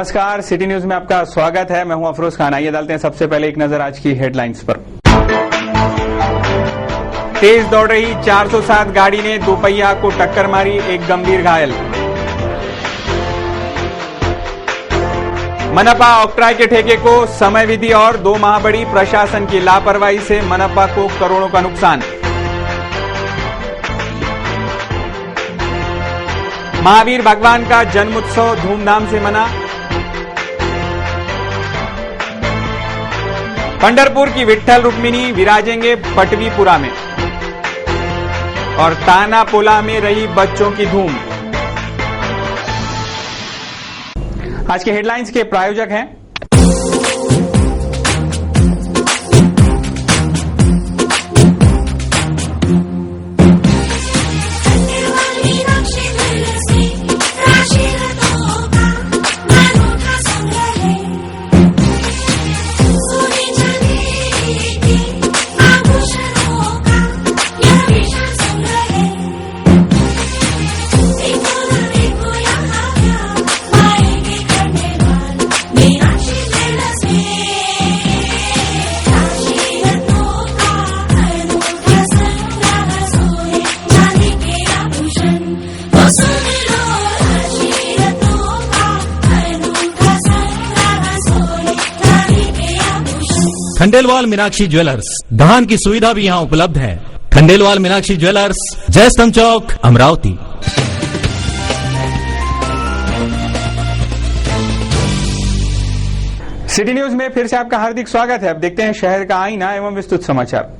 नमस्कार, city news में आपका स्वागत है। मैं हूं अफरोज खान। आइए डालते हैं सबसे पहले एक नजर आज की हेडलाइंस पर। तेज दौड़ रही 407 गाड़ी ने दोपहिया को टक्कर मारी, एक गंभीर घायल। मनपा ऑक्ट्राय के ठेके को समय विधि और 2 माह बढ़ी, प्रशासन की लापरवाही से मनपा को करोड़ों का नुकसान। महावीर भगवान का जन्मोत्सव धूमधाम से मना। पंढरपुर की विट्ठल रुक्मिणी विराजेंगे पटवीपुरा में और ताना पोला में रही बच्चों की धूम। आज के हेडलाइंस के प्रायोजक हैं खंडेलवाल मीनाक्षी ज्वेलर्स, धान की सुविधा भी यहाँ उपलब्ध है। खंडेलवाल मीनाक्षी ज्वेलर्स, जयस्तंभ चौक, अमरावती। सिटी न्यूज में फिर से आपका हार्दिक स्वागत है। अब देखते हैं शहर का आईना एवं विस्तृत समाचार।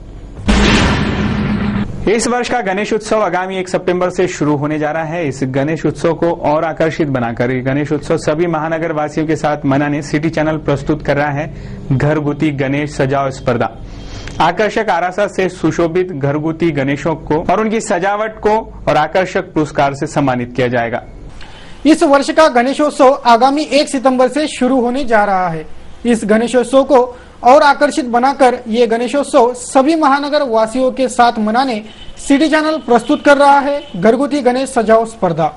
इस वर्ष का गणेश उत्सव आगामी 1 सितंबर से शुरू होने जा रहा है। इस गणेश उत्सव को और आकर्षित बनाकर गणेश उत्सव सभी महानगर वासियों के साथ मनाने सिटी चैनल प्रस्तुत कर रहा है घरगुती गणेश सजाओ स्पर्धा। आकर्षक आरासा से सुशोभित घरगुती गणेशों को और उनकी सजावट को और आकर्षक पुरस्कार से सम्मानित किया जाएगा। इस वर्ष का गणेशोत्सव आगामी 1 सितंबर से शुरू होने जा रहा है। इस गणेशोत्सव को और आकर्षित बनाकर ये गणेशोत्सव सभी महानगर वासियों के साथ मनाने सिटी चैनल प्रस्तुत कर रहा है घरगुती गणेश सजाओ स्पर्धा।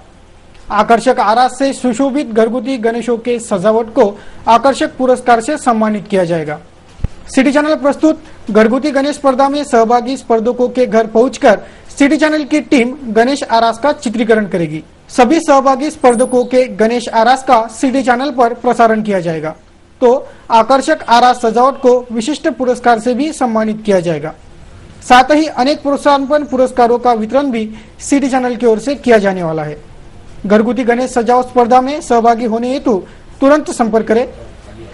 आकर्षक आरास से सुशोभित घरगुती गणेशों के सजावट को आकर्षक पुरस्कार से सम्मानित किया जाएगा। सिटी चैनल प्रस्तुत घरगुती गणेश स्पर्धा में सहभागी स्पर्धकों के घर पहुंचकर सिटी चैनल की टीम गणेश आरास का चित्रीकरण करेगी। सभी सहभागी स्पर्धकों के गणेश आरास का सिटी चैनल पर प्रसारण किया जाएगा। तो आकर्षक आरास सजावट को विशिष्ट पुरस्कार से भी सम्मानित किया जाएगा। साथ ही अनेक प्रोत्साहन पुरस्कारों का वितरण भी सिटी चैनल की ओर से किया जाने वाला है। घरगुती गणेश सजाओ स्पर्धा में सहभागी होने हेतु तुरंत संपर्क करें।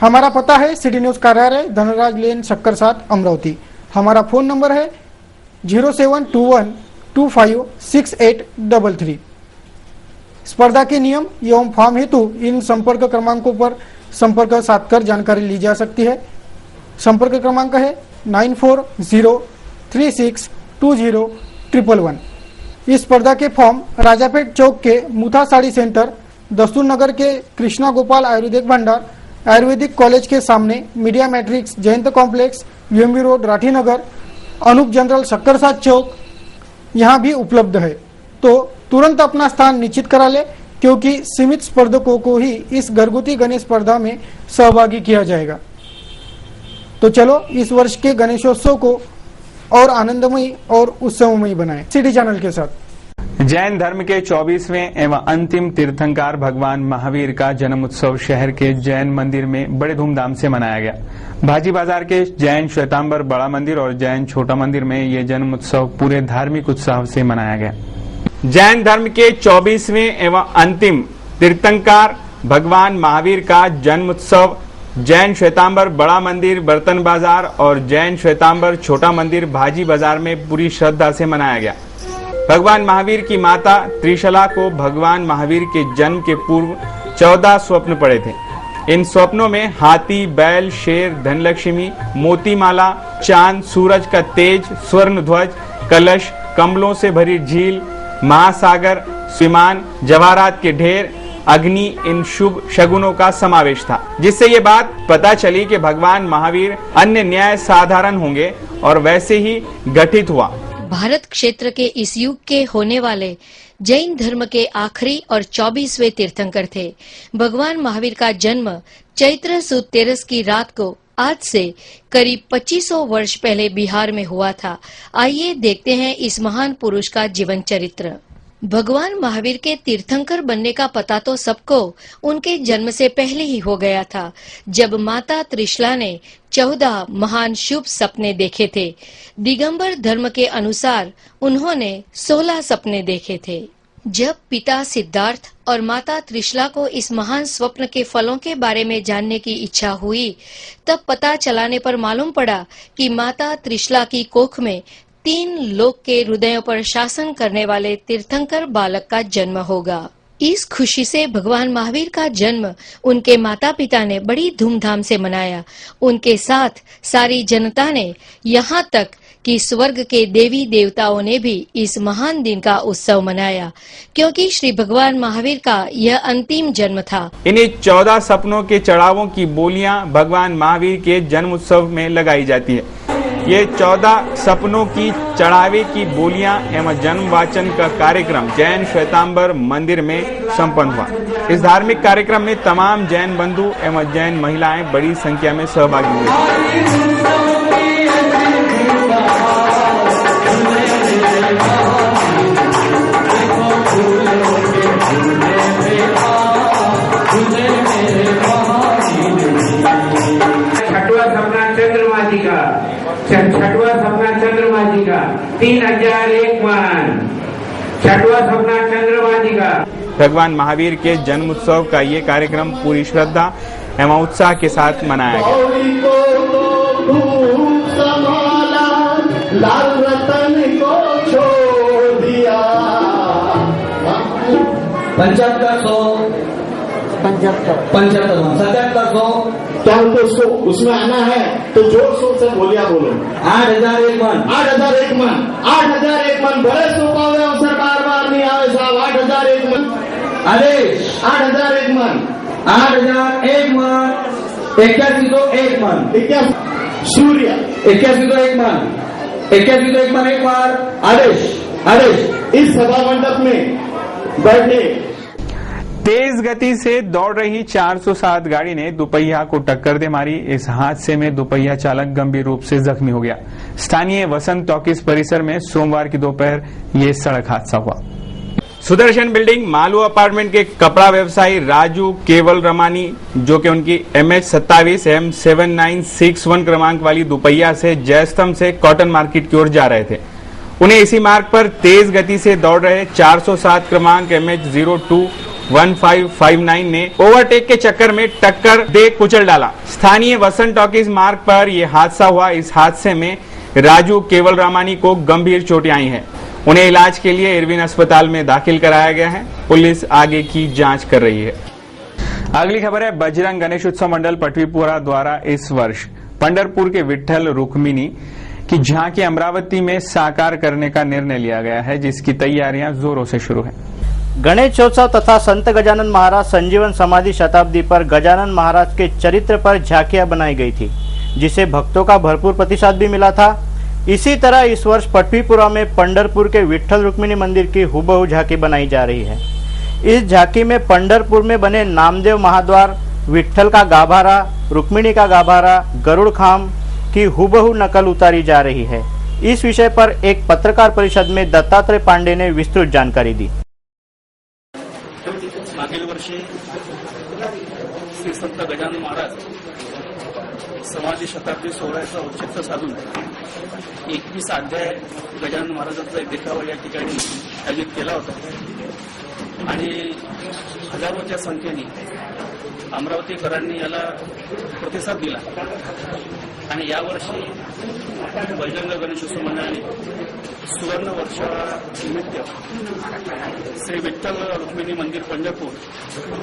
हमारा पता है सिटी न्यूज कार्यालय धनराज लेन शक्कर 7 अमरावती। हमारा फोन नंबर है 0721256833। स्पर्धा के नियम एवं फॉर्म हेतु इन संपर्क क्रमांकों पर संपर्क साधकर जानकारी ली जा सकती है। संपर्क क्रमांक है 9403620111। इस स्पर्धा के फॉर्म राजापेट चौक के मुथा साड़ी सेंटर, दस्तूर नगर के कृष्णा गोपाल आयुर्वेदिक भंडार, आयुर्वेदिक कॉलेज के सामने, media matrix, Jayant complex, UMB road, Rathi Nagar, Anoop general शक्कर 7 चौक यहाँ भी उपलब्ध है। तो तुरंत अपना स्थान निश्चित करा ले, क्योंकि सीमित स्पर्धकों को ही इस घरगुती गणेश स्पर्धा में सहभागी किया जाएगा। तो चलो इस वर्ष के गणेशोत्सव को और आनंदमयी और उत्सवमयी बनाएं सिटी चैनल के साथ। जैन धर्म के 24वें एवं अंतिम तीर्थंकर भगवान महावीर का जन्म उत्सव शहर के जैन मंदिर में बड़े धूमधाम से मनाया गया। भाजी बाजार के जैन श्वेतांबर बड़ा मंदिर और जैन छोटा मंदिर में ये जन्म उत्सव पूरे धार्मिक उत्साह से मनाया गया। जैन धर्म के 24वें एवं अंतिम तीर्थंकर भगवान महावीर का जन्म उत्सव जैन श्वेतांबर बड़ा मंदिर बर्तन बाजार और जैन श्वेतांबर छोटा मंदिर भाजी बाजार में पूरी श्रद्धा से मनाया गया। भगवान महावीर की माता त्रिशला को भगवान महावीर के जन्म के पूर्व 14 स्वप्न पड़े थे। इन स्वप्नों में हाथी, बैल, शेर, धनलक्ष्मी, मोतीमाला, चांद, सूरज का तेज, स्वर्ण ध्वज, कलश, कमलों से भरी झील, महासागर, विमान, जवाहरात के ढेर, अग्नि, इन शुभ शगुनों का समावेश था, जिससे ये बात पता चली कि भगवान महावीर अन्य न्याय साधारण होंगे और वैसे ही गठित हुआ। भारत क्षेत्र के इस युग के होने वाले जैन धर्म के आखिरी और 24वें तीर्थंकर थे। भगवान महावीर का जन्म चैत्र सुद 13 की रात को आज से करीब 2500 वर्ष पहले बिहार में हुआ था। आइए देखते हैं इस महान पुरुष का जीवन चरित्र। भगवान महावीर के तीर्थंकर बनने का पता तो सबको उनके जन्म से पहले ही हो गया था, जब माता त्रिशला ने 14 महान शुभ सपने देखे थे। दिगंबर धर्म के अनुसार उन्होंने 16 सपने देखे थे। जब पिता सिद्धार्थ और माता त्रिशला को इस महान स्वप्न के फलों के बारे में जानने की इच्छा हुई, तब पता चलाने पर मालूम पड़ा कि माता त्रिशला की कोख में 3 लोक के हृदयों पर शासन करने वाले तीर्थंकर बालक का जन्म होगा। इस खुशी से भगवान महावीर का जन्म उनके माता पिता ने बड़ी धूमधाम से मनाया। उनके साथ सारी जनता ने, यहाँ तक कि स्वर्ग के देवी देवताओं ने भी इस महान दिन का उत्सव मनाया, क्योंकि श्री भगवान महावीर का यह अंतिम जन्म था। इन्हीं 14 सपनों के चढ़ावों की बोलियां भगवान महावीर के जन्म उत्सव में लगाई जाती है। ये 14 सपनों की चढ़ावे की बोलियां एवं जन्म वाचन का कार्यक्रम जैन श्वेतांबर मंदिर में संपन्न हुआ। इस धार्मिक कार्यक्रम में तमाम जैन बंधु एवं जैन महिलाएं बड़ी संख्या में सहभागी हुए। छठवां सपना चंद्रमा जी का 3001 मन। छठवां सपना चंद्रमा जी का। भगवान महावीर के जन्म उत्सव का ये कार्यक्रम पूरी श्रद्धा एवं उत्साह के साथ मनाया गया। लाल रतन को छोड़ दिया 75 क्या हमको उसको उसमें आना है तो जोर शोर से बोलिया बोलो। 8001 मन 8001 मन 8001 मन बड़े सोपावे अवसर बार बार नहीं आवे साहब। 8001 मन आदेश 8001 मन 8001 मन 8101 मन 81 सूर्य 8101 मन 8101 मन एक बार आदेश आदेश। इस सभा मंडप में बैठे तेज गति से दौड़ रही 407 गाड़ी ने दोपहिया को टक्कर दे मारी। इस हादसे में दोपहिया चालक गंभीर रूप से जख्मी हो गया। स्थानीय वसंत टॉकीज परिसर में सोमवार की दोपहर ये सड़क हादसा हुआ। सुदर्शन बिल्डिंग मालू अपार्टमेंट के कपड़ा व्यवसायी राजू केवल रमानी, जो कि उनकी MH27M 7961 क्रमांक वाली दोपहिया से जयस्तंभ से कॉटन मार्केट की ओर जा रहे थे। उन्हें इसी मार्ग पर तेज गति से दौड़ रहे 407 क्रमांक MH021559 ने ओवरटेक के चक्कर में टक्कर दे कुचल डाला। स्थानीय वसंत टॉकीज मार्ग पर यह हादसा हुआ। इस हादसे में राजू केवल रामानी को गंभीर चोटें आई हैं। उन्हें इलाज के लिए इरविन अस्पताल में दाखिल कराया गया है। पुलिस आगे की जांच कर रही है। अगली खबर है, बजरंग गणेश उत्सव मंडल पटवीपुरा द्वारा इस वर्ष पंढरपुर के विट्ठल रुक्मिणी की झांकी अमरावती में साकार करने का निर्णय लिया गया है, जिसकी तैयारियां जोरों से शुरू है। गणेशोत्सव तथा संत गजानन महाराज संजीवन समाधि शताब्दी पर गजानन महाराज के चरित्र पर झांकियां बनाई गई थी, जिसे भक्तों का भरपूर प्रतिसाद भी मिला था। इसी तरह इस वर्ष पटवीपुरा में पंढरपुर के विट्ठल रुक्मिणी मंदिर की हुबहू झांकी बनाई जा रही है। इस झांकी में पंढरपुर में बने नामदेव महाद्वार, विट्ठल का गाभारा, रुक्मिणी का गाभारा, गरुड़ खाम की हुबहू नकल उतारी जा रही है। इस विषय पर एक पत्रकार परिषद में दत्तात्रेय पांडे ने विस्तृत जानकारी दी। मागील वर्षी श्री संत गजानन महाराज समाधी शताब्दी सोहळ्याचा औचित्य साधून 21 अध्याय गजानन महाराजांचा एक देखावा या ठिकाणी आयोजित केला होता आणि हजारोच्या संख्येने अमरावतीकरांनी याला प्रतिसाद दिला आणि यावर्षी बजरंग गणेशोत्सव मंडळाने सुवर्ण वर्षानिमित्त श्री विठ्ठल रुक्मिणी मंदिर पंढरपूर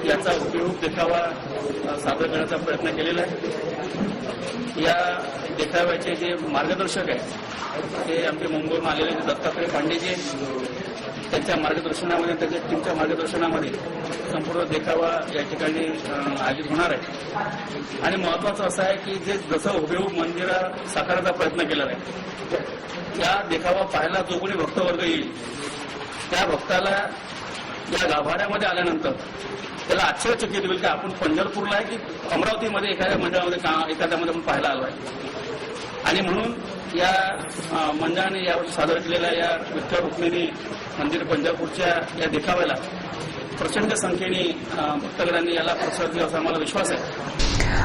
याचा उपयोग देखावा सादर करण्याचा प्रयत्न केलेला आहे। या देखाव्याचे जे मार्गदर्शक आहेत ते आमचे मुंबईहून आलेले दत्तात्रेय पांडेजी, त्यांच्या मार्गदर्शनामध्ये, त्यांच्या टीमच्या मार्गदर्शनामध्ये संपूर्ण देखावा या ठिकाणी आयोजित होणार आहे। आणि महत्वाचं असं आहे की जे जसं हुबेहूब मंदिर साकारण्याचा प्रयत्न केला आहे, त्या देखावा पाहायला जो कोणी भक्तवर्ग येईल त्या भक्ताला या गाभाऱ्यामध्ये आल्यानंतर त्याला आश्चर्यचकित होईल की आपण पंढरपूरला आहे की अमरावतीमध्ये एखाद्या मंडळामध्ये एखाद्यामध्ये आपण पाहायला आलो आहे. आणि म्हणून या मंडळाने यावर्षी सादर केलेल्या या विठ्ठल रुक्मिणी मंदिर पंढरपूरच्या या देखाव्याला प्रचंड संख्येने भक्तगणांनी याला प्रतिसाद दिला असा आम्हाला विश्वास आहे.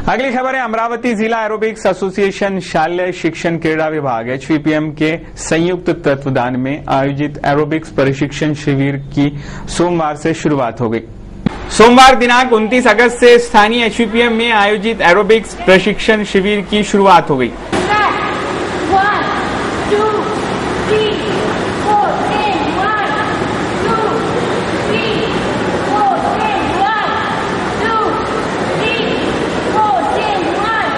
अगली खबर है अमरावती जिला एरोबिक्स एसोसिएशन शालेय शिक्षण क्रीड़ा विभाग HVPM के संयुक्त तत्वावधान में आयोजित एरोबिक्स प्रशिक्षण शिविर की सोमवार से शुरुआत हो गई. सोमवार दिनांक 29 अगस्त से स्थानीय HVPM में आयोजित एरोबिक्स प्रशिक्षण शिविर की शुरुआत हो गई. 1 2 3 4 10 1 2 3 4 10 1 2 3 4 10 1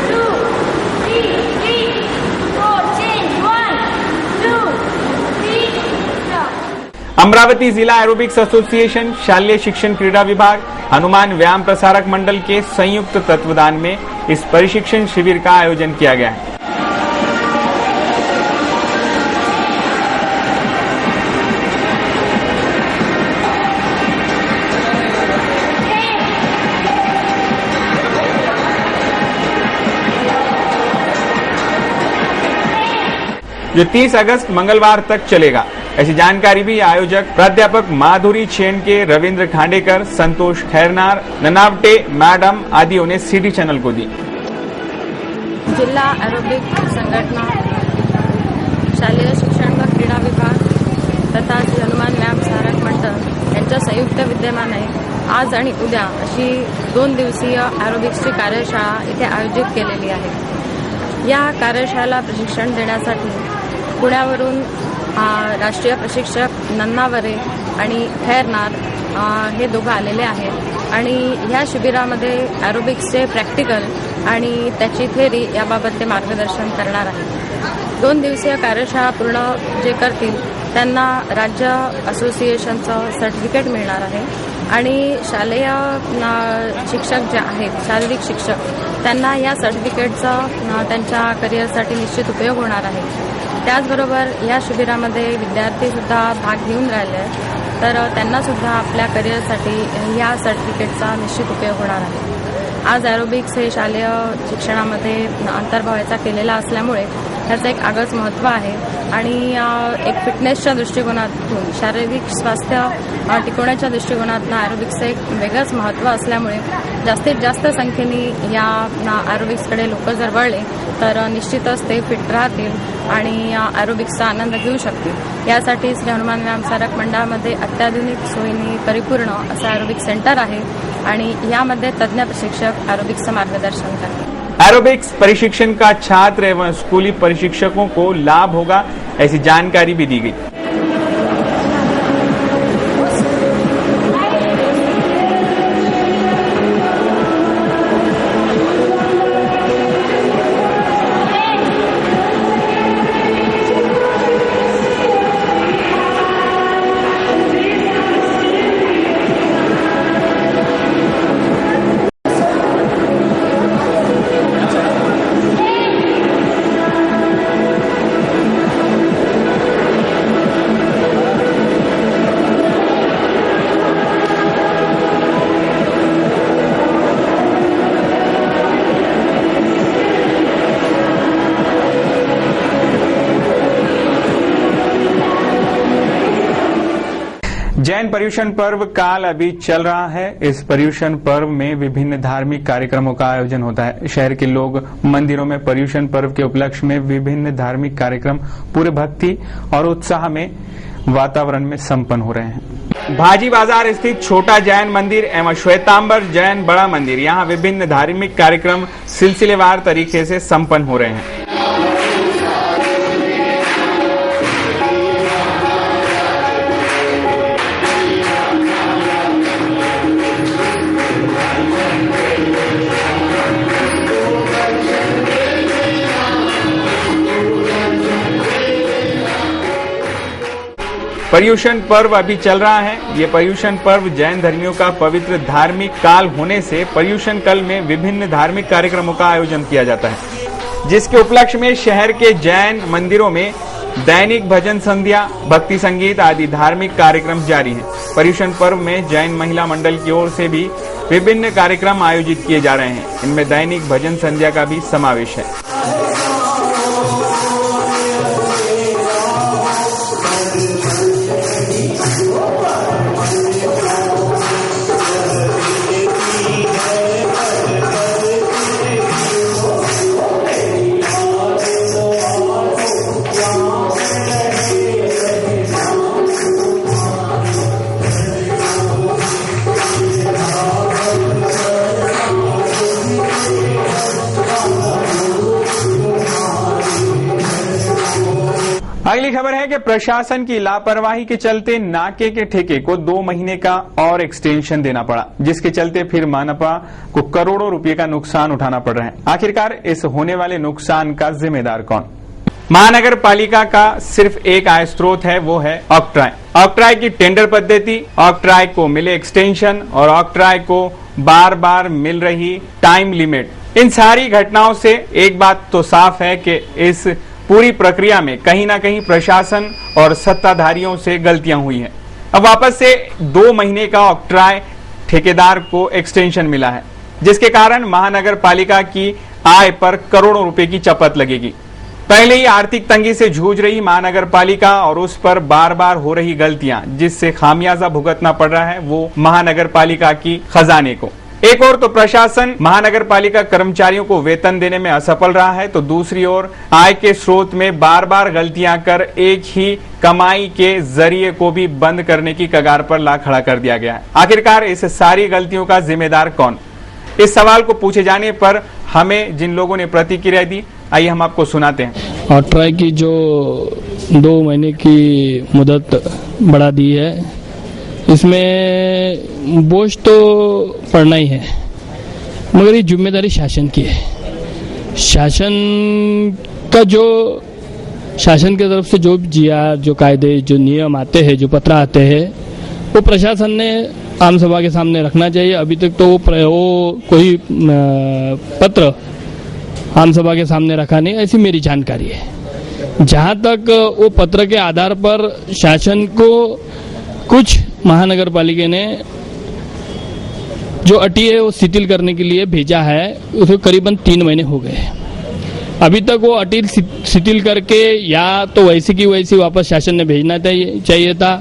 2 3 4 10 1 2 3 अमरावती जिला एरोबिक्स एसोसिएशन शालेय शिक्षण क्रीड़ा विभाग हनुमान व्यायाम प्रसारक मंडल के संयुक्त तत्वावधान में इस प्रशिक्षण शिविर का आयोजन किया गया है. जो 30 अगस्त मंगलवार तक चलेगा. ऐसी जानकारी भी आयोजक प्राध्यापक माधुरी छेन के रविंद्र खांडेकर, संतोष खैरनार, ननावटे मैडम आदियों ने सिटी चैनल को दी. जिला एरोबिक संघटना, शालेय शिक्षण व क्रीडा विभाग तथा श्री हनुमान व्यायाम प्रसारक मंडळ यांच्या संयुक्त विद्यमाने आज आणि उद्या अशी 2 दिवसीय एरोबिक्सची कार्यशाळा इथे आयोजित केलेली आहे. या कार्यशाळेला प्रशिक्षण देण्यासाठी पुण्यावरून राष्ट्रीय प्रशिक्षक नन्नावरे आणि खैरनार हे दोघं आलेले आहेत आणि ह्या शिबिरामध्ये एरोबिक्सचे प्रॅक्टिकल आणि त्याची थेअरी याबाबत ते मार्गदर्शन करणार आहेत. 2 दिवसीय कार्यशाळा पूर्ण जे करतील त्यांना राज्य असोसिएशनचं सर्टिफिकेट मिळणार आहे आणि शालेय शिक्षक जे आहेत, शारीरिक शिक्षक, त्यांना या सर्टिफिकेटचा त्यांच्या करिअरसाठी निश्चित उपयोग होणार आहे. त्याचबरोबर या शिबिरामध्ये विद्यार्थीसुद्धा भाग घेऊन राहिले आहेत, तर त्यांनासुद्धा आपल्या करिअरसाठी या सर्टिफिकेटचा निश्चित उपयोग होणार आहे. आज एरोबिक्स हे शालेय शिक्षणामध्ये अंतर्भावाचा केलेला असल्यामुळे त्याचं एक आगळंच महत्त्व आहे आणि एक फिटनेसच्या दृष्टिकोनातून, शारीरिक स्वास्थ्य टिकवण्याच्या दृष्टिकोनातून एरोबिक्सचं एक वेगळंच महत्त्व असल्यामुळे जास्तीत जास्त संख्येने या एरोबिक्सकडे लोक जर वळले तर निश्चितच ते फिट राहतील आणि एरोबिक्सचा आनंद घेऊ शकतील. यासाठी श्री हनुमान व्यायाम प्रसारक मंडळामध्ये अत्याधुनिक सोयींनी परिपूर्ण असं एरोबिक्स सेंटर आहे आणि यामध्ये तज्ज्ञ प्रशिक्षक एरोबिक्सचं मार्गदर्शन करतात. एरोबिक्स प्रशिक्षण का छात्र एवं स्कूली प्रशिक्षकों को लाभ होगा, ऐसी जानकारी भी दी गई. जैन पर्युषण पर्व काल अभी चल रहा है. इस पर्युषण पर्व में विभिन्न धार्मिक कार्यक्रमों का आयोजन होता है. शहर के लोग मंदिरों में पर्युषण पर्व के उपलक्ष्य में विभिन्न धार्मिक कार्यक्रम पूरे भक्ति और उत्साह में वातावरण में संपन्न हो रहे हैं. भाजी बाजार स्थित छोटा जैन मंदिर एवं श्वेतांबर जैन बड़ा मंदिर, यहाँ विभिन्न धार्मिक कार्यक्रम सिलसिलेवार तरीके से संपन्न हो रहे हैं. पर्युषण पर्व अभी चल रहा है. ये पर्युषण पर्व जैन धर्मियों का पवित्र धार्मिक काल होने से पर्युषण काल में विभिन्न धार्मिक कार्यक्रमों का आयोजन किया जाता है, जिसके उपलक्ष्य में शहर के जैन मंदिरों में दैनिक भजन संध्या, भक्ति संगीत आदि धार्मिक कार्यक्रम जारी हैं। पर्युषण पर्व में जैन महिला मंडल की ओर से भी विभिन्न कार्यक्रम आयोजित किए जा रहे हैं। इनमें दैनिक भजन संध्या का भी समावेश है। अगली खबर है कि प्रशासन की लापरवाही के चलते नाके के ठेके को 2 महीने का और एक्सटेंशन देना पड़ा, जिसके चलते फिर मानपा को करोड़ों रुपए का नुकसान उठाना पड़ रहा है। आखिरकार इस होने वाले नुकसान का जिम्मेदार कौन? महानगर पालिका का सिर्फ एक आय स्रोत है, वो है ऑक्ट्राय। ऑक्ट्राय की टेंडर पद्धति, ऑक्ट्राय को मिले एक्सटेंशन और ऑक्ट्राय को बार बार मिल रही टाइम लिमिट, इन सारी घटनाओं से एक बात तो साफ है कि इस पूरी प्रक्रिया में कहीं ना कहीं प्रशासन और सत्ताधारियों से गलतियां हुई हैं। अब वापस से 2 महीने का ऑक्ट्राय ठेकेदार को एक्सटेंशन मिला है, जिसके कारण महानगर पालिका की आय पर करोड़ों रुपए की चपत लगेगी। पहले ही आर्थिक तंगी से जूझ रही महानगर पालिका और उस पर बार बार हो रही गलतियां, जिससे खामियाजा भुगतना पड़ रहा है वो महानगर पालिका की खजाने को। एक ओर तो प्रशासन महानगर पालिका कर्मचारियों को वेतन देने में असफल रहा है, तो दूसरी ओर आय के स्रोत में बार बार गलतियां कर एक ही कमाई के जरिए को भी बंद करने की कगार पर ला खड़ा कर दिया गया है। आखिरकार इस सारी गलतियों का जिम्मेदार कौन? इस सवाल को पूछे जाने पर हमें जिन लोगों ने प्रतिक्रिया दी, आइए हम आपको सुनाते हैं। ऑक्ट्राय की जो 2 महीने की मुदत बढ़ा दी है, इसमें बोझ तो पड़ना ही है, मगर ये जिम्मेदारी शासन की है। शासन का जो शासन की तरफ से जो जो कायदे, जो नियम आते हैं, जो पत्र आते हैं, वो प्रशासन ने आम सभा के सामने रखना चाहिए। अभी तक तो वो कोई पत्र आम सभा के सामने रखा नहीं, ऐसी मेरी जानकारी है। जहां तक वो पत्र के आधार पर शासन को कुछ महानगर पालिका ने जो अटी है वो शिथिल करने के लिए भेजा है, उसे करीबन 3 महीने हो गए। अभी तक वो अटी शिथिल करके या तो वैसी की वैसी वापस शासन ने भेजना चाहिए था।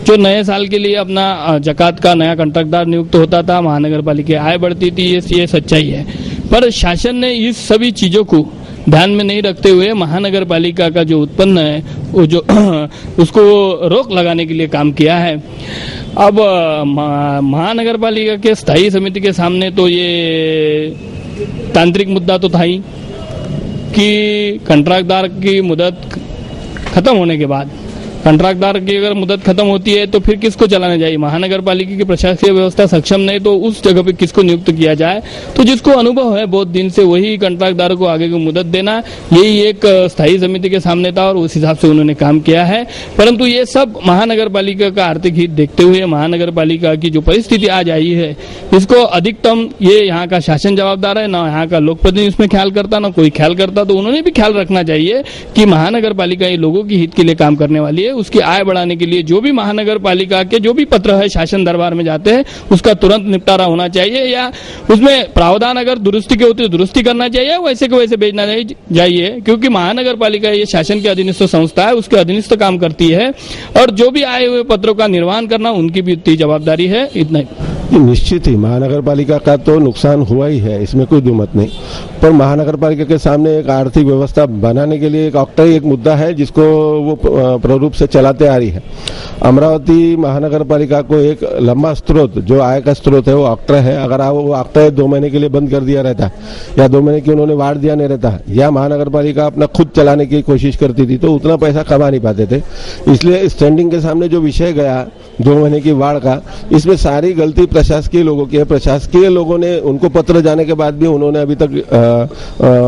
जो नए साल के लिए अपना जकात का नया कॉन्ट्रैक्टदार नियुक्त होता था, महानगर पालिका आय बढ़ती थी, ये सच्चाई है। पर शासन ने इस सभी चीजों को ध्यान में नहीं रखते हुए महानगर पालिका का जो उत्पन्न है वो जो उसको रोक लगाने के लिए काम किया है। अब महानगर पालिका के स्थायी समिति के सामने तो ये तांत्रिक मुद्दा तो था ही कि कॉन्ट्रैक्टदार की मुदत खत्म होने के बाद, कॉन्ट्रैक्टदार की अगर मुदत खत्म होती है तो फिर किसको चलाना चाहिए? महानगर पालिका की प्रशासकीय व्यवस्था सक्षम नहीं तो उस जगह पे किसको नियुक्त किया जाए? तो जिसको अनुभव है बहुत दिन से वही कॉन्ट्रैक्टदार को आगे की मुदत देना, यही एक स्थायी समिति के सामने था और उस हिसाब से उन्होंने काम किया है। परंतु ये सब महानगर पालिका का आर्थिक हित देखते हुए, महानगर पालिका की जो परिस्थिति आज आई है, इसको अधिकतम ये यहाँ का शासन जवाबदार है, ना यहाँ का लोक प्रतिनिधि इसमें ख्याल करता, ना कोई ख्याल करता। तो उन्होंने भी ख्याल रखना चाहिए कि महानगर पालिका ये लोगों की हित के लिए काम करने वाली है। उसकी आय बढ़ाने के लिए जो भी महानगर पालिका के जो भी पत्र है शासन दरबार में जाते हैं, उसका तुरंत निपटारा होना चाहिए, या उसमें प्रावधान अगर दुरुस्ती के होती है दुरुस्ती करना चाहिए, वैसे के वैसे भेजना चाहिए। क्योंकि महानगर पालिका ये शासन के अधीनस्थ संस्था है, उसके अधीनस्थ काम करती है और जो भी आए हुए पत्रों का निर्वहन करना उनकी भी उतनी जवाबदारी है। इतना ही। निश्चित ही महानगर पालिका का तो नुकसान हुआ ही है, इसमें कोई दुमत नहीं। पर महानगर पालिका के सामने एक आर्थिक व्यवस्था बनाने के लिए एक ऑक्ट्राय एक मुद्दा है जिसको वो प्ररूप से चलाते आ रही है। अमरावती महानगर पालिका को एक लंबा स्रोत, जो आय का स्रोत है वो ऑक्ट्राय है। अगर वो ऑक्ट्राय 2 महीने के लिए बंद कर दिया रहता या 2 महीने की उन्होंने वार्ड दिया नहीं रहता, या महानगर पालिका अपना खुद चलाने की कोशिश करती थी, तो उतना पैसा कमा नहीं पाते थे। इसलिए स्टैंडिंग के सामने जो विषय गया 2 महीने की बाढ़ का, इसमें सारी गलती प्रशासकीय लोगों की है। प्रशासकीय लोगों ने, उनको पत्र जाने के बाद भी उन्होंने अभी तक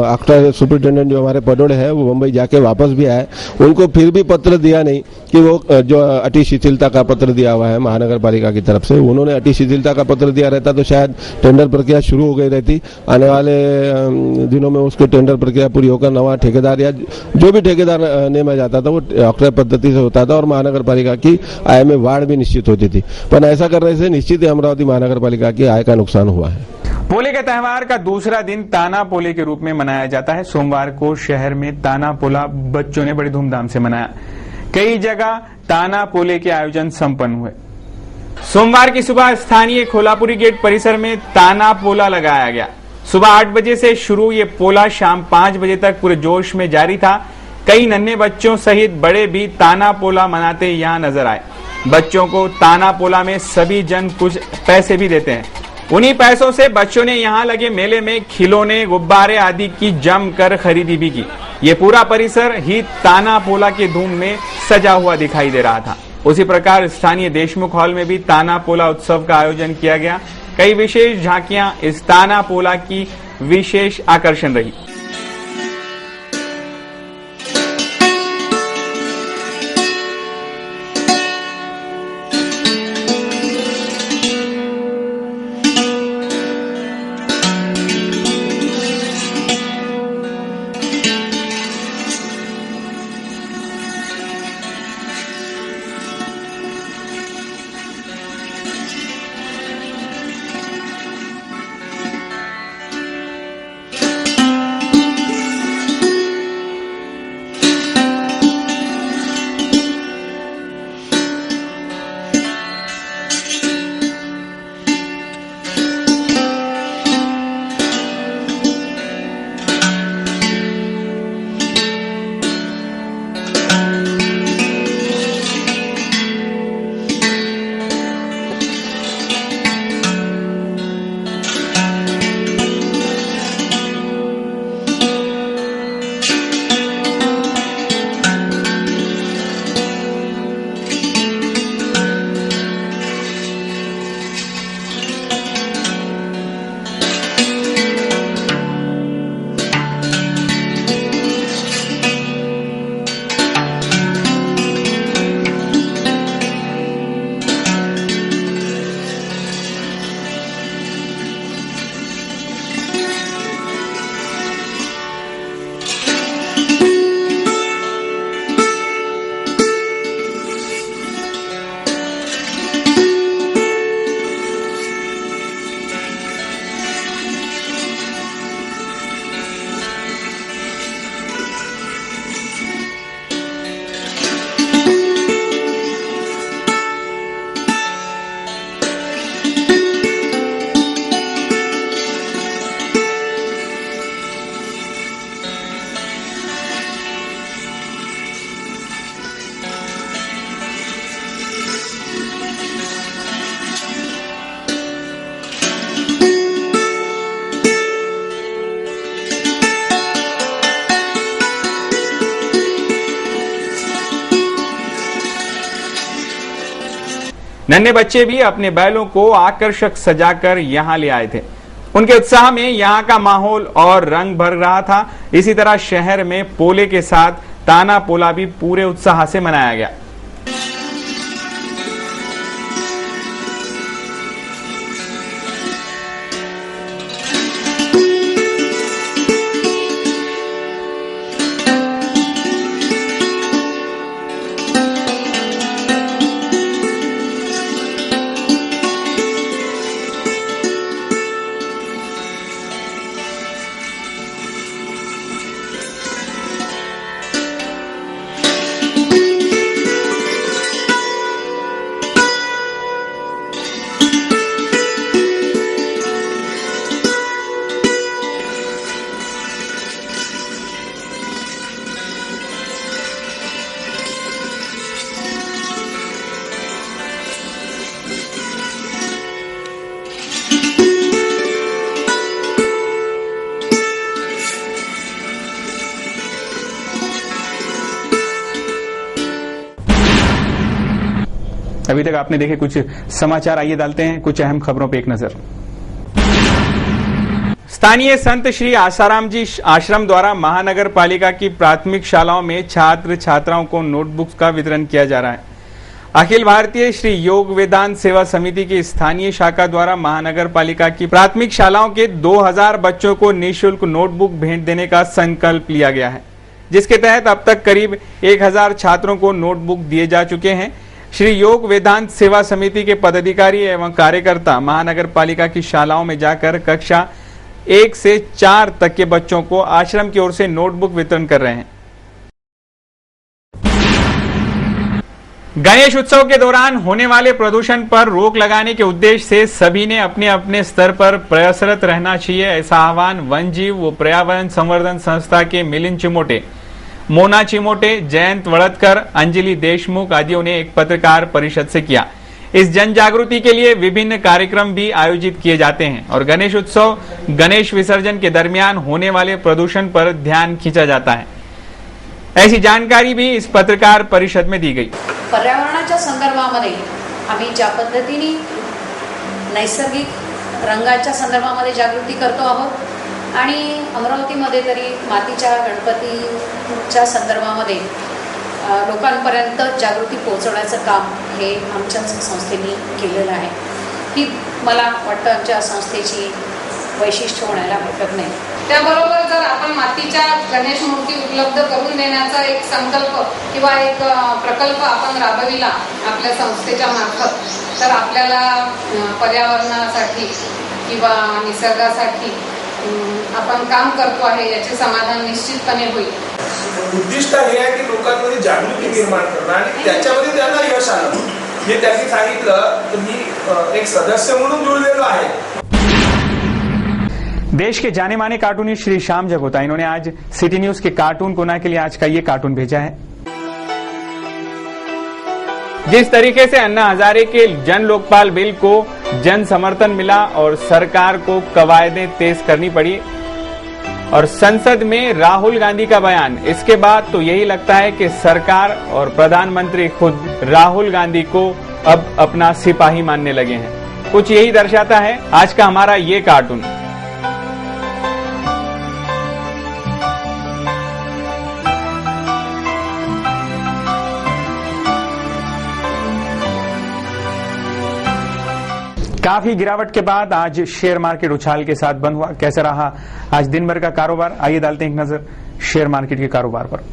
आफ्टर सुपरिटेंडेंट जो हमारे पडोड़े है वो मुंबई जाके वापस भी आए, उनको फिर भी पत्र दिया नहीं कि वो जो अति शिथिलता का पत्र दिया हुआ है महानगर पालिका की तरफ से, उन्होंने अति शिथिलता का पत्र दिया रहता तो शायद टेंडर प्रक्रिया शुरू हो गई रहती। आने वाले दिनों में उसके टेंडर प्रक्रिया पूरी होकर नवा ठेकेदार या जो भी ठेकेदार नेमा जाता था वो ऑक्ट्रा पद्धति से होता था और महानगर पालिका की आय में वाढ़ भी निश्चित होती थी। पर ऐसा करने से निश्चित ही अमरावती महानगर पालिका की आय का नुकसान हुआ है। पोले के त्यौहार का दूसरा दिन ताना पोले के रूप में मनाया जाता है। सोमवार को शहर में ताना पोला बच्चों ने बड़ी धूमधाम से मनाया। कई जगह ताना पोले के आयोजन संपन्न हुए। सोमवार की सुबह स्थानीय खोलापुरी गेट परिसर में ताना पोला लगाया गया। सुबह 8 बजे से शुरू ये पोला शाम 5 बजे तक पूरे जोश में जारी था। कई नन्हे बच्चों सहित बड़े भी ताना पोला मनाते यहाँ नजर आए। बच्चों को ताना पोला में सभी जन कुछ पैसे भी देते हैं। उन्हीं पैसों से बच्चों ने यहाँ लगे मेले में खिलौने, गुब्बारे आदि की जमकर खरीदी भी की। ये पूरा परिसर ही ताना पोला के धूम में सजा हुआ दिखाई दे रहा था। उसी प्रकार स्थानीय देशमुख हॉल में भी ताना पोला उत्सव का आयोजन किया गया। कई विशेष झांकियां इस ताना पोला की विशेष आकर्षण रही। नन्हे बच्चे भी अपने बैलों को आकर्षक सजाकर यहाँ ले आए थे। उनके उत्साह में यहाँ का माहौल और रंग भर रहा था। इसी तरह शहर में पोले के साथ ताना पोला भी पूरे उत्साह से मनाया गया। अभी तक आपने देखे कुछ समाचार, आइए डालते हैं कुछ अहम खबरों पर एक नजर। स्थानीय संत श्री आसाराम जी आश्रम द्वारा महानगर पालिका की प्राथमिक शालाओं में छात्र छात्राओं को नोटबुक्स का वितरण किया जा रहा है। अखिल भारतीय श्री योग वेदांत सेवा समिति की स्थानीय शाखा द्वारा महानगर पालिका की प्राथमिक शालाओं के 2000 बच्चों को निःशुल्क नोटबुक भेंट देने का संकल्प लिया गया है, जिसके तहत अब तक करीब 1000 छात्रों को नोटबुक दिए जा चुके हैं। श्री योग वेदांत सेवा समिति के पदाधिकारी एवं कार्यकर्ता महानगर पालिका की शालाओं में जाकर कक्षा 1 से 4 तक के बच्चों को आश्रम की ओर से नोटबुक वितरण कर रहे हैं। गणेश उत्सव के दौरान होने वाले प्रदूषण पर रोक लगाने के उद्देश्य से सभी ने अपने अपने स्तर पर प्रयासरत रहना चाहिए, ऐसा आह्वान वन जीव व पर्यावरण संवर्धन संस्था के मिलिंद चिमोटे, मोना चिमोटे, जयंत वड़तकर, अंजलि देशमुख आदियों ने एक पत्रकार परिषद से किया। इस जन जागृति के लिए विभिन्न कार्यक्रम भी आयोजित किए जाते हैं और गणेश उत्सव गणेश विसर्जन के दरमियान होने वाले प्रदूषण पर ध्यान खींचा जाता है। ऐसी जानकारी भी इस पत्रकार परिषद में दी गई। पर्यावरणाच्या संदर्भामध्ये आम्ही ज्या पद्धतीने नैसर्गिक रंगाच्या संदर्भामध्ये जागृती करतो आहोत आणि अमरावतीमध्ये तरी मातीच्या गणपतीच्या संदर्भामध्ये लोकांपर्यंत जागृती पोहोचवण्याचं काम हे आमच्या संस्थेने केलेलं आहे। ही मला वाटतं आमच्या संस्थेची वैशिष्ट्य होण्याला हरकत नाही। त्याबरोबर जर आपण मातीच्या गणेश मूर्ती उपलब्ध करून देण्याचा एक संकल्प किंवा एक प्रकल्प आपण राबविला आपल्या संस्थेच्या मार्फत, तर आपल्याला पर्यावरणासाठी किंवा निसर्गासाठी आपण काम करतो आहे याचे समाधान निश्चितपणे होईल। उद्दिष्ट हे आहे की लोकांमध्ये जागृती निर्माण करणं आणि त्याच्यामध्ये त्यांना यश आलं हे त्यांनी सांगितलं, तर मी एक सदस्य म्हणून जुळलेलो आहे। देश के जाने माने कार्टूनिस्ट श्री श्याम जगोता, इन्होंने आज सिटी न्यूज के कार्टून कोना के लिए आज का ये कार्टून भेजा है। जिस तरीके से अन्ना हजारे के जन लोकपाल बिल को जन समर्थन मिला और सरकार को कवायदें तेज करनी पड़ी और संसद में राहुल गांधी का बयान, इसके बाद तो यही लगता है कि सरकार और प्रधानमंत्री खुद राहुल गांधी को अब अपना सिपाही मानने लगे हैं। कुछ यही दर्शाता है आज का हमारा ये कार्टून। काफी गिरावट के बाद आज शेयर मार्केट उछाल के साथ बंद हुआ। कैसे रहा आज दिन भर का कारोबार, आइए डालते हैं एक नजर शेयर मार्केट के कारोबार पर।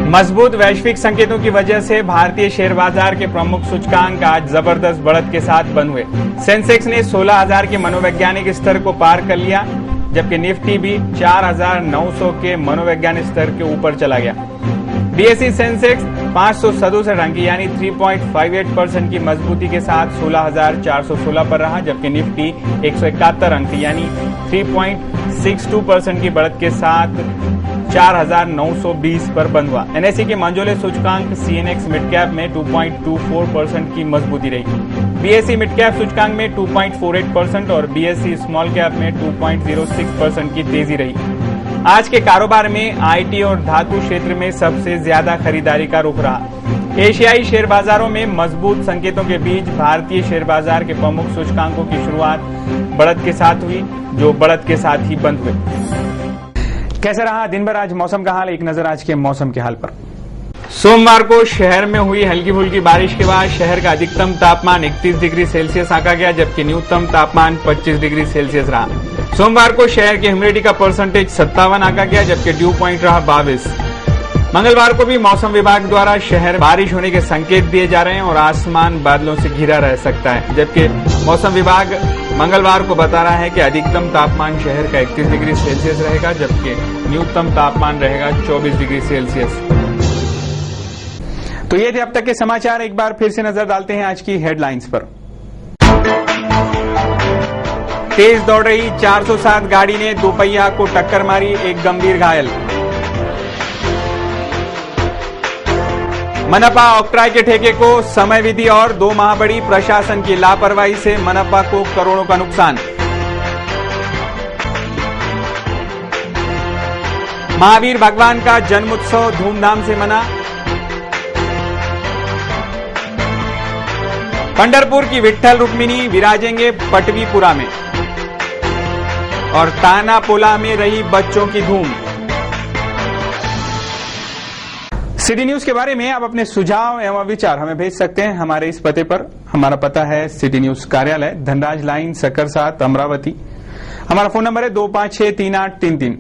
मजबूत वैश्विक संकेतों की वजह से भारतीय शेयर बाजार के प्रमुख सूचकांक आज जबरदस्त बढ़त के साथ बंद हुए। सेंसेक्स ने 16,000 के मनोवैज्ञानिक स्तर को पार कर लिया, जबकि निफ्टी भी 4,900 के मनोवैज्ञानिक स्तर के ऊपर चला गया। बीएसई सेंसेक्स 567 अंक यानी 3.58% की मजबूती के साथ 16,416 पर रहा, जबकि निफ्टी 171 अंक यानी 3.62% की बढ़त के साथ 4,920 पर बंद हुआ। एनएसई के मंझोले सूचकांक सीएनएक्स मिड कैप में 2.24% की मजबूती रही। बीएसई मिड कैप सूचकांक में 2.48% और बीएसई स्मॉल कैप में 2.06% की तेजी रही। आज के कारोबार में आईटी और धातु क्षेत्र में सबसे ज्यादा खरीदारी का रुख रहा। एशियाई शेयर बाजारों में मजबूत संकेतों के बीच भारतीय शेयर बाजार के प्रमुख सूचकांकों की शुरुआत बढ़त के साथ हुई, जो बढ़त के साथ ही बंद हुए। कैसा रहा दिन भर आज मौसम का हाल, एक नजर आज के मौसम के हाल पर। सोमवार को शहर में हुई हल्की फुल्की बारिश के बाद शहर का अधिकतम तापमान 31 डिग्री सेल्सियस आंका गया, जबकि न्यूनतम तापमान 25 डिग्री सेल्सियस रहा। सोमवार को शहर की ह्यूमिडिटी का परसेंटेज 57 आंका गया, जबकि ड्यू पॉइंट रहा 22। मंगलवार को भी मौसम विभाग द्वारा शहर बारिश होने के संकेत दिए जा रहे हैं और आसमान बादलों से घिरा रह सकता है, जबकि मौसम विभाग मंगलवार को बता रहा है कि अधिकतम तापमान शहर का 31 डिग्री सेल्सियस रहेगा, जबकि न्यूनतम तापमान रहेगा 24 डिग्री सेल्सियस। तो ये थे अब तक के समाचार, एक बार फिर से नजर डालते हैं आज की हेडलाइंस पर। तेज दौड़ रही 407 गाड़ी ने दोपहिया को टक्कर मारी, एक गंभीर घायल। मनपा ऑक्ट्राय के ठेके को समय विधि और 2 माह बढ़ी, प्रशासन की लापरवाही से मनपा को करोड़ों का नुकसान। महावीर भगवान का जन्मोत्सव धूमधाम से मना। पंढरपुर की विट्ठल रुक्मिणी विराजेंगे पटवीपुरा में और ताना पोला में रही बच्चों की धूम। सिटी न्यूज के बारे में आप अपने सुझाव एवं विचार हमें भेज सकते हैं हमारे इस पते पर। हमारा पता है सिटी न्यूज कार्यालय, धनराज लाइन, सक्कर 7, अमरावती। हमारा फोन नंबर है 25638333।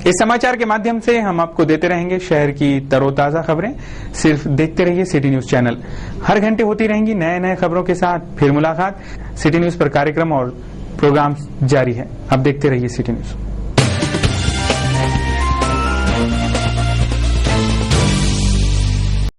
इस समाचार के माध्यम से हम आपको देते रहेंगे शहर की तरोताजा खबरें। सिर्फ देखते रहिए सिटी न्यूज चैनल। हर घंटे होती रहेंगी नए नए खबरों के साथ फिर मुलाकात। सिटी न्यूज पर कार्यक्रम और प्रोग्राम जारी है। आप देखते रहिए सिटी न्यूज।